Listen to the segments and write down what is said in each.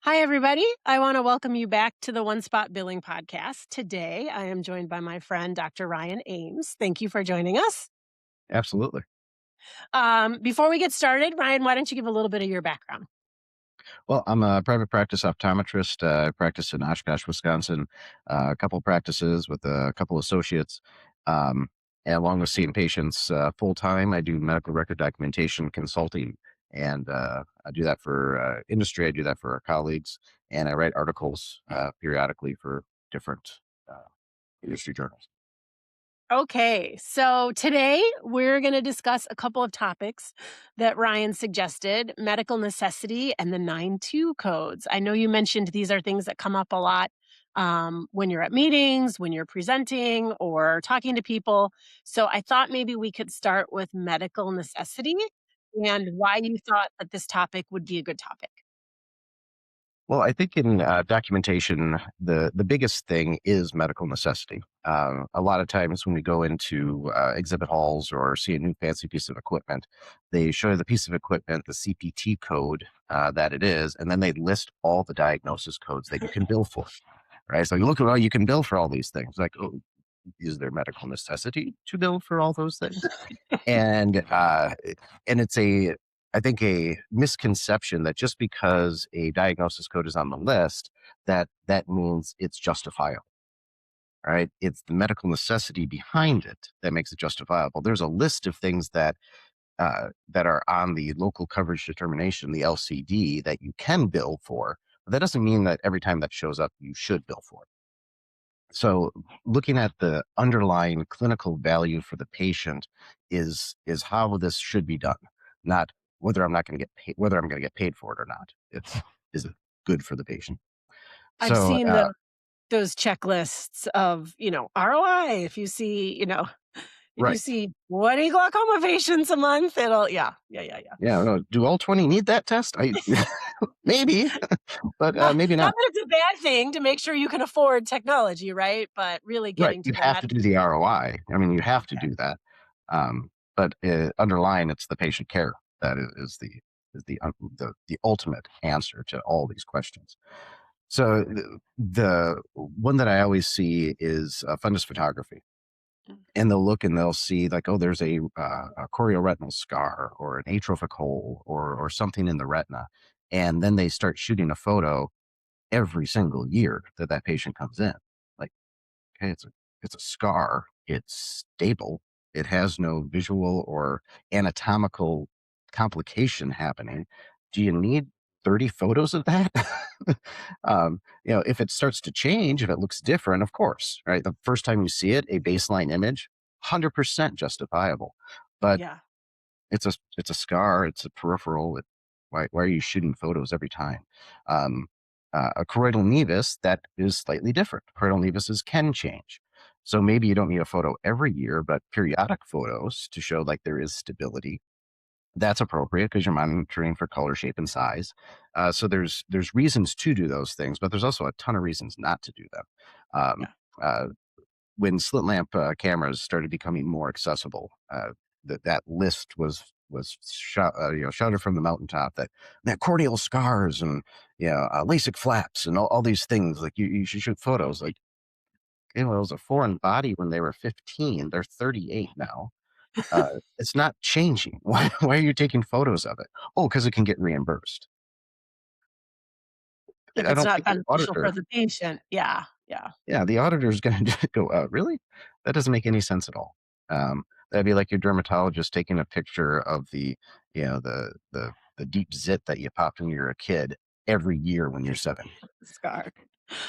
Hi, everybody. I want to welcome you back to the OneSpot Billing Podcast. Today, I am joined by my friend, Dr. Ryan Ames. Thank you for joining us. Absolutely. Before we get started, Ryan, why don't you give a little bit of your background? Well, I'm a private practice optometrist. I practice in Oshkosh, Wisconsin, a couple practices with a couple associates. Um, and along with seeing patients full time, I do medical record documentation consulting. And I do that for industry, I do that for our colleagues, and I write articles periodically for different uh, industry journals. Okay, so today we're going to discuss a couple of topics that Ryan suggested: medical necessity and the 9-2 codes. I know you mentioned these are things that come up a lot when you're at meetings, when you're presenting, or talking to people. So I thought maybe we could start with medical necessity and why you thought that this topic would be a good topic. Well, I think in documentation, the biggest thing is medical necessity. A lot of times when we go into exhibit halls or see a new fancy piece of equipment, they show you the piece of equipment, the CPT code that it is, and then they list all the diagnosis codes that you can bill for. Right? So you look at, you can bill for all these things. Like, oh, is there medical necessity to bill for all those things? And it's I think a misconception that just because a diagnosis code is on the list, that means it's justifiable. Right? It's the medical necessity behind it that makes it justifiable. There's a list of things that are on the local coverage determination, the LCD, that you can bill for. But that doesn't mean that every time that shows up, you should bill for it. So looking at the underlying clinical value for the patient is how this should be done, not whether I'm not going to get paid, whether I'm going to get paid for it or not. It's is it good for the patient? I've So seen those checklists of, ROI. If you see, if you right, see 20 glaucoma patients a month, it'll yeah. yeah. No, do all 20 need that test? I maybe, but Not maybe not not. that it's a bad thing to make sure you can afford technology, right? But really Right, getting to you the have to medical do the value. ROI. I mean, you have to Okay. do that. But underlying, it's the patient care that is the ultimate answer to all these questions. So the one that I always see is fundus photography, Mm. and they'll look and they'll see like, oh, there's a chorioretinal scar or an atrophic hole or something in the retina, and then they start shooting a photo every single year that that patient comes in. Like, okay, it's a scar. It's stable. It has no visual or anatomical complication happening. Do you need 30 photos of that? If it starts to change, if it looks different, of course, right? The first time you see it, a baseline image, 100% justifiable. But Yeah. it's a scar. It's a peripheral. Why are you shooting photos every time? Um, a choroidal nevus, that is slightly different. Choroidal nevuses can change. So maybe you don't need a photo every year, but periodic photos to show like there is stability. That's appropriate because you're monitoring for color, shape, and size. So there's reasons to do those things, but there's also a ton of reasons not to do them. Um, Yeah. uh, when slit lamp cameras started becoming more accessible, that list was shouted from the mountaintop that corneal scars and LASIK flaps and all these things, like you should shoot photos. Like, it was a foreign body when they were 15. They're 38 now. It's not changing. Why are you taking photos of it? Oh, because it can get reimbursed. If I it's don't not think the beneficial for auditor. the patient. Yeah. Yeah. Yeah, the auditor is going to go, really? That doesn't make any sense at all. That'd be like your dermatologist taking a picture of the deep zit that you popped when you were a kid every year when you're 7. Scar.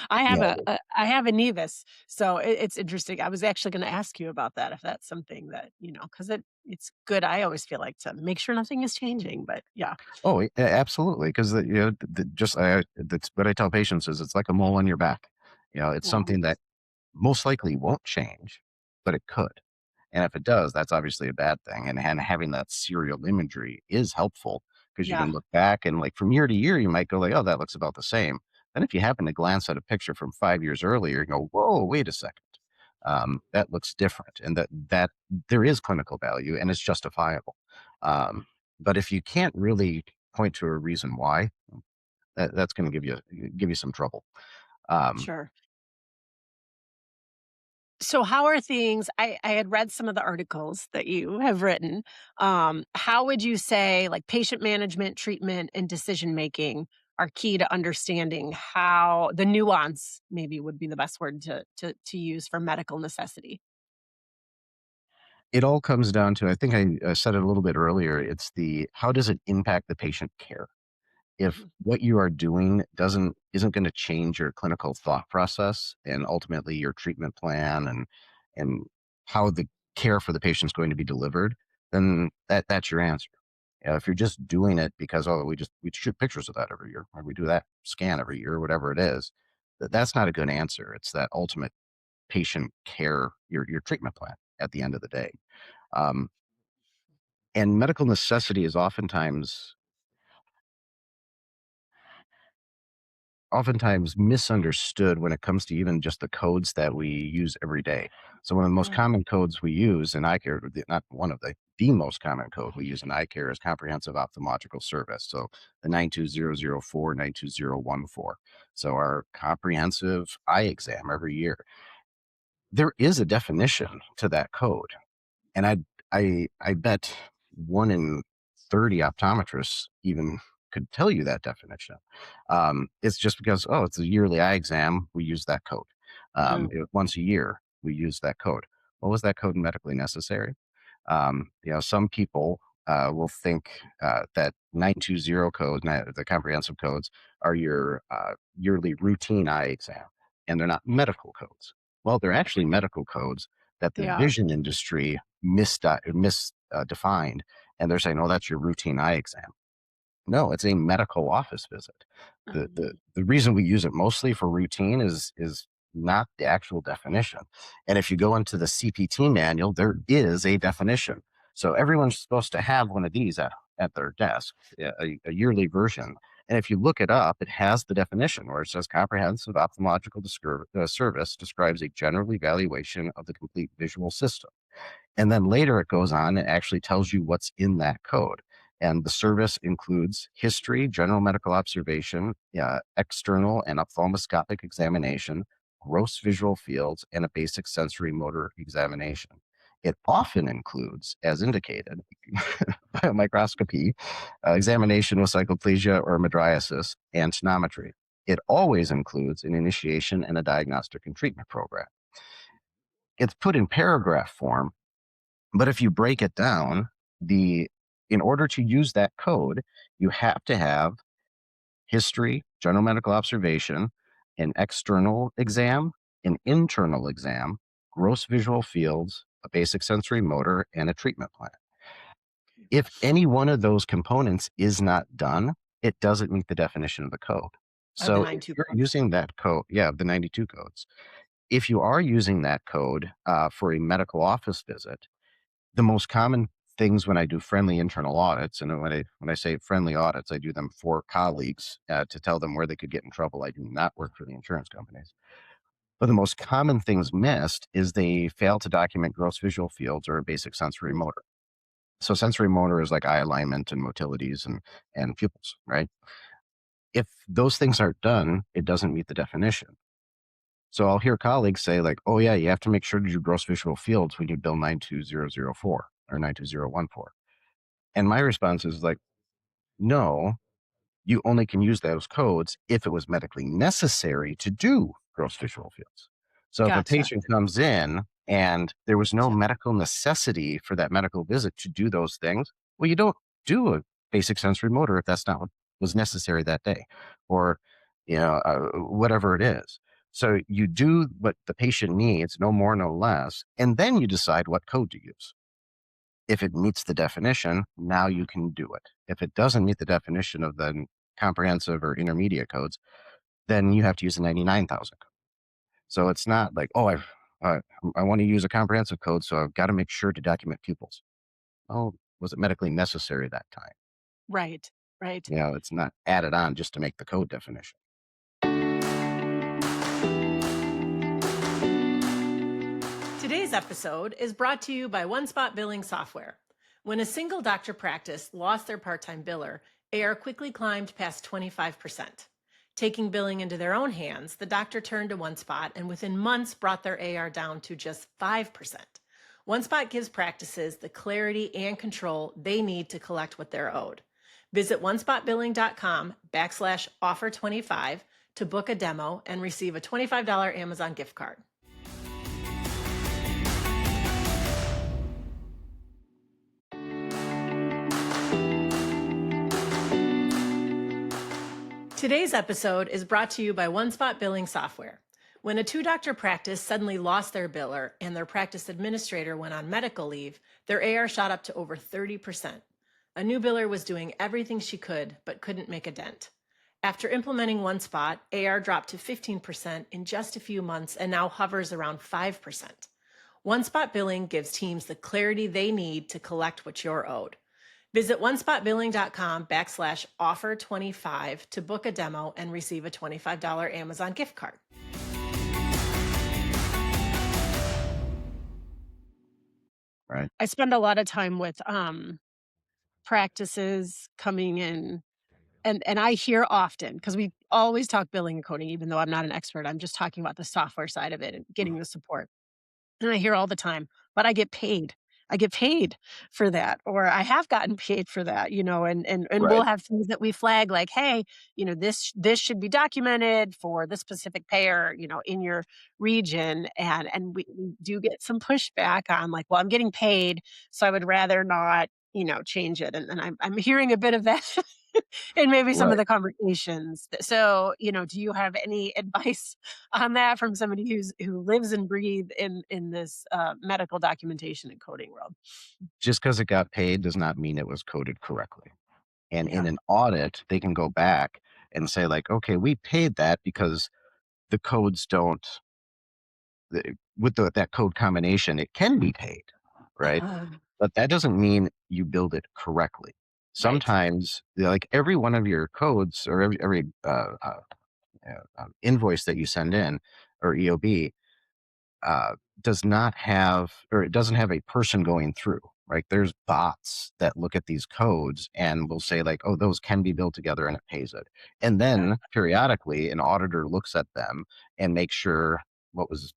I have Yeah. I have a nevus, so it's interesting. I was actually gonna ask you about that, if that's something that, because it's good, I always feel like, to make sure nothing is changing, but yeah. Oh, absolutely. Because that's what I tell patients is it's like a mole on your back. It's Mhm. something that most likely won't change, but it could. And if it does, that's obviously a bad thing. And having that serial imagery is helpful because you Yeah. can look back and like from year to year, you might go like, oh, that looks about the same. Then if you happen to glance at a picture from 5 years earlier and go, whoa, wait a second, that looks different, and that there is clinical value and it's justifiable. Um, but if you can't really point to a reason why, that's going to give you some trouble. Um, Sure. So how are things I had read some of the articles that you have written. How would you say like patient management, treatment, and decision making are key to understanding how the nuance maybe would be the best word to use for medical necessity? it all comes down to, I think I said it a little bit earlier. It's the how does it impact the patient care? If Mhm. what you are doing isn't going to change your clinical thought process and ultimately your treatment plan and how the care for the patient is going to be delivered, then that's your answer. If you're just doing it because we shoot pictures of that every year, or we do that scan every year, whatever it is, that's not a good answer. It's that ultimate patient care, your treatment plan at the end of the day. Um, and medical necessity is oftentimes misunderstood when it comes to even just the codes that we use every day. So one of the most Mm, common codes we use in eye care, not one of the most common code we use in eye care is comprehensive ophthalmological service. So the 92004, 92014. So our comprehensive eye exam every year. There is a definition to that code. And I bet 1 in 30 optometrists even could tell you that definition. It's just because, oh, it's a yearly eye exam, we use that code. mm, Once a year, we use that code. Well, was that code medically necessary? Some people will think that 920 codes, the comprehensive codes, are your yearly routine eye exam, and they're not medical codes. Well, they're actually medical codes that the they are. vision industry misdefined, and they're saying, "Oh, that's your routine eye exam." No, it's a medical office visit. The the Mhm. the reason we use it mostly for routine is not the actual definition. And if you go into the CPT manual, there is a definition. So everyone's supposed to have one of these at their desk, a yearly version. And if you look it up, it has the definition where it says comprehensive ophthalmological service describes a general evaluation of the complete visual system. And then later it goes on and actually tells you what's in that code. And the service includes history, general medical observation, external and ophthalmoscopic examination, gross visual fields, and a basic sensory motor examination. It often includes, as indicated, biomicroscopy, examination with cyclopesia or mydriasis, and tonometry. It always includes an initiation and a diagnostic and treatment program. It's put in paragraph form, but if you break it down, the in order to use that code, you have to have history, general medical observation, an external exam, an internal exam, gross visual fields, a basic sensory motor, and a treatment plan. If any one of those components is not done, it doesn't meet the definition of the code. Of the So if 9-2 you're codes. using that code, yeah, the 92 codes, if you are using that code for a medical office visit, the most common things when I do friendly internal audits, and when I say friendly audits, I do them for colleagues to tell them where they could get in trouble. I do not work for the insurance companies. But the most common things missed is they fail to document gross visual fields or a basic sensory Mm, motor. So sensory motor is like eye alignment and motilities and pupils, right? If those things aren't done, it doesn't meet the definition. So I'll hear colleagues say like, "Oh yeah, you have to make sure to do gross visual fields when you bill 92004 or 92014." And my response is like, no, you only can use those codes if it was medically necessary to do gross visual fields. So if a gotcha. patient comes in and there was no Yep. medical necessity for that medical visit to do those things, well, you don't do a basic sensory motor if that's not what was necessary that day, or whatever it is. So you do what the patient needs, no more, no less, and then you decide what code to use. If it meets the definition, now you can do it. If it doesn't meet the definition of the comprehensive or intermediate codes, then you have to use the 99,000 code. So it's not like, oh, uh, I want to use a comprehensive code, so I've got to make sure to document pupils. Oh, was it medically necessary that time? Right. Right. It's not added on just to make the code definition. Today's episode is brought to you by OneSpot Billing Software. When a single doctor practice lost their part time biller, AR quickly climbed past 25%. Taking billing into their own hands, the doctor turned to OneSpot and within months brought their AR down to just 5%. OneSpot gives practices the clarity and control they need to collect what they're owed. Visit onespotbilling.com/offer25 to book a demo and receive a $25 Amazon gift card. Today's episode is brought to you by OneSpot Billing Software. When a two-doctor practice suddenly lost their biller and their practice administrator went on medical leave, their AR shot up to over 30%. A new biller was doing everything she could, but couldn't make a dent. After implementing OneSpot, AR dropped to 15% in just a few months and now hovers around 5%. OneSpot Billing gives teams the clarity they need to collect what you're owed. Visit onespotbilling.com/offer25 to book a demo and receive a $25 Amazon gift card. Right. I spend a lot of time with practices coming in and I hear often because we always talk billing and coding, even though I'm not an expert. I'm just talking about the software side of it and getting the support. And I hear all the time, "But I get paid. I get paid for that," or "I have gotten paid for that," and we'll Right. have things that we flag like, "Hey, this should be documented for this specific payer, in your region," and we do get some pushback on like, "Well, I'm getting paid, so I would rather not, change it," and I'm hearing a bit of that in maybe some of Right. the conversations. So, do you have any advice on that from somebody who lives and breathe in this medical documentation and coding world? Just because it got paid does not mean it was coded correctly. And in Yeah. an audit, they can go back and say, like, okay, we paid that because the codes don't, with that code combination, it can be paid, right? Uh, But that doesn't mean you build it correctly. right. Sometimes, like every one of your codes or every invoice that you send in or EOB, does not have, or it doesn't have a person going through, right? There's bots that look at these codes and will say like, oh, those can be built together and it pays it. And Uh, then periodically an auditor looks at them and makes sure what was,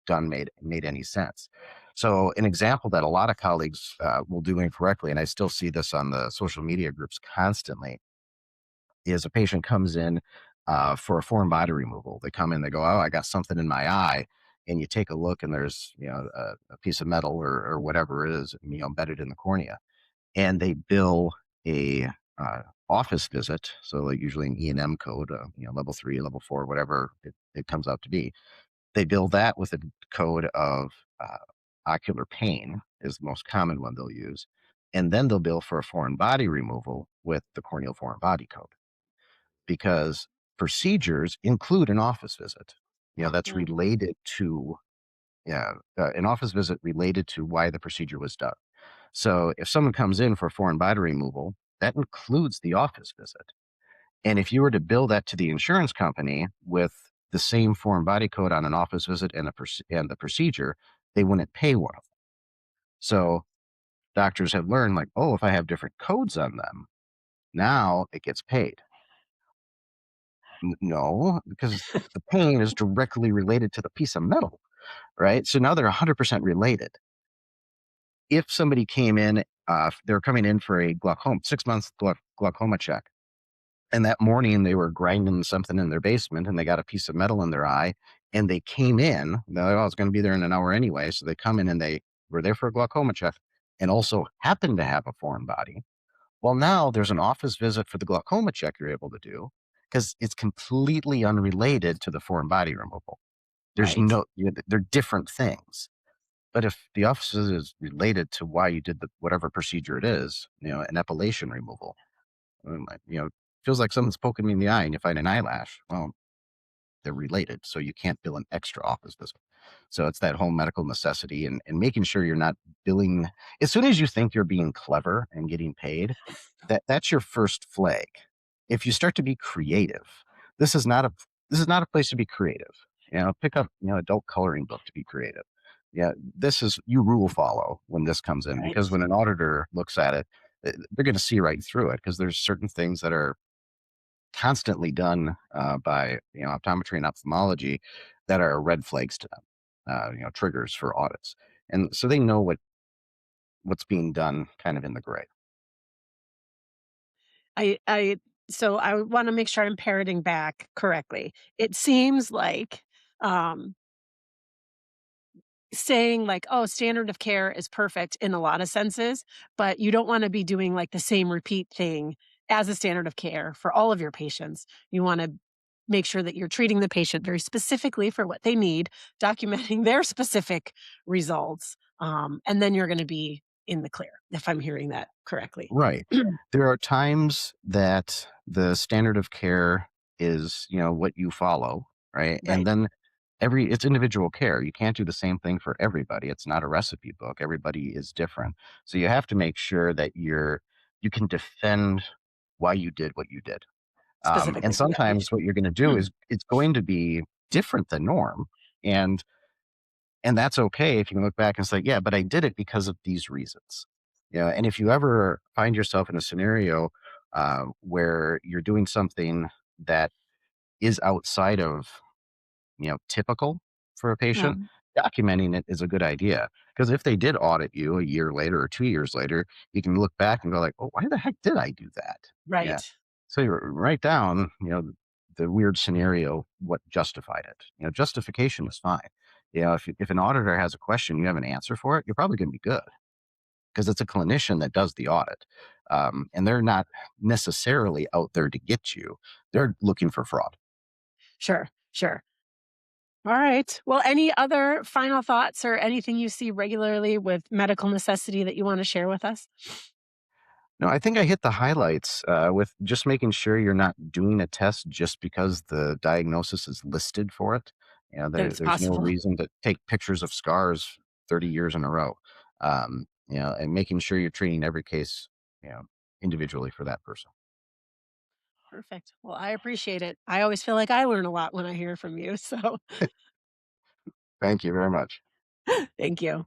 done made any sense. So an example that a lot of colleagues will do incorrectly, and I still see this on the social media groups constantly, is a patient comes in for a foreign body removal. They come in, they go, "Oh, I got something in my eye," and you take a look, and there's a piece of metal or whatever it is, embedded in the cornea, and they bill a office visit. So like usually an E&M code, level 3, level 4, whatever it comes out to be. They bill that with a code of uh, ocular pain is the most common one they'll use, and then they'll bill for a foreign body removal with the corneal foreign body code because procedures include an office visit. That's mm, related to, yeah, an office visit related to why the procedure was done. So if someone comes in for foreign body removal, that includes the office visit. And if you were to bill that to the insurance company with the same foreign body code on an office visit and the procedure, they wouldn't pay one of them. So doctors have learned like, oh, if I have different codes on them, now it gets paid. No, because the pain is directly related to the piece of metal, right? So now they're 100% related. If somebody came in, they're coming in for a glaucoma, 6 months glaucoma check, and that morning they were grinding something in their basement and they got a piece of metal in their eye, and they came in, they're like, oh, it's going to be there in an hour anyway. So they come in and they were there for a glaucoma check and also happened to have a foreign body. Well, now there's an office visit for the glaucoma check you're able to do because it's completely unrelated to the foreign body removal. There's right. no, they're different things. But if the office visit is related to why you did the whatever procedure it is, an epilation removal, feels like someone's poking me in the eye and you find an eyelash. Well, they're related. So you can't bill an extra office visit. So it's that whole medical necessity and making sure you're not billing. As soon as you think you're being clever and getting paid, that's your first flag. If you start to be creative, this is not a this is not a place to be creative. Pick up adult coloring book to be creative. Yeah, this is you rule follow when this comes in Right. because when an auditor looks at it, they're going to see right through it because there's certain things that are constantly done by optometry and ophthalmology that are red flags to them, triggers for audits, and so they know what's being done kind of in the gray. I so I wanna make sure I'm parroting back correctly. It seems like, um, saying like, "Oh, standard of care is perfect," in a lot of senses, but you don't wanna be doing, like, the same repeat thing as a standard of care for all of your patients. You wanna make sure that you're treating the patient very specifically for what they need, documenting their specific results, and then you're gonna be in the clear, if I'm hearing that correctly. Right. There are times that the standard of care is, what you follow, right? And Right, then it's individual care. You can't do the same thing for everybody. It's not a recipe book. Everybody is different. So you have to make sure that you can defend why you did what you did. And specifically for that sometimes patient. what you're going to do is it's going to be different than norm. And and that's okay if you can look back and say, yeah, but I did it because of these reasons. And if you ever find yourself in a scenario where you're doing something that is outside of, typical for a patient, Um, documenting it is a good idea. Because if they did audit you a year later or 2 years later, you can look back and go like, oh, why the heck did I do that? Yeah. right. So you write down, the weird scenario, what justified it. Justification is fine. If an auditor has a question, you have an answer for it, you're probably going to be good because it's a clinician that does the audit. And they're not necessarily out there to get you. They're looking for fraud. Sure, sure. All right. Well, any other final thoughts or anything you see regularly with medical necessity that you wanna share with us? No, I think I hit the highlights with just making sure you're not doing a test just because the diagnosis is listed for it. That it's There's no possible. reason to take pictures of scars 30 years in a row. And making sure you're treating every case, you know, individually for that person. Perfect. Well, I appreciate it. I always feel like I learn a lot when I hear from you, so Thank you very much. thank you.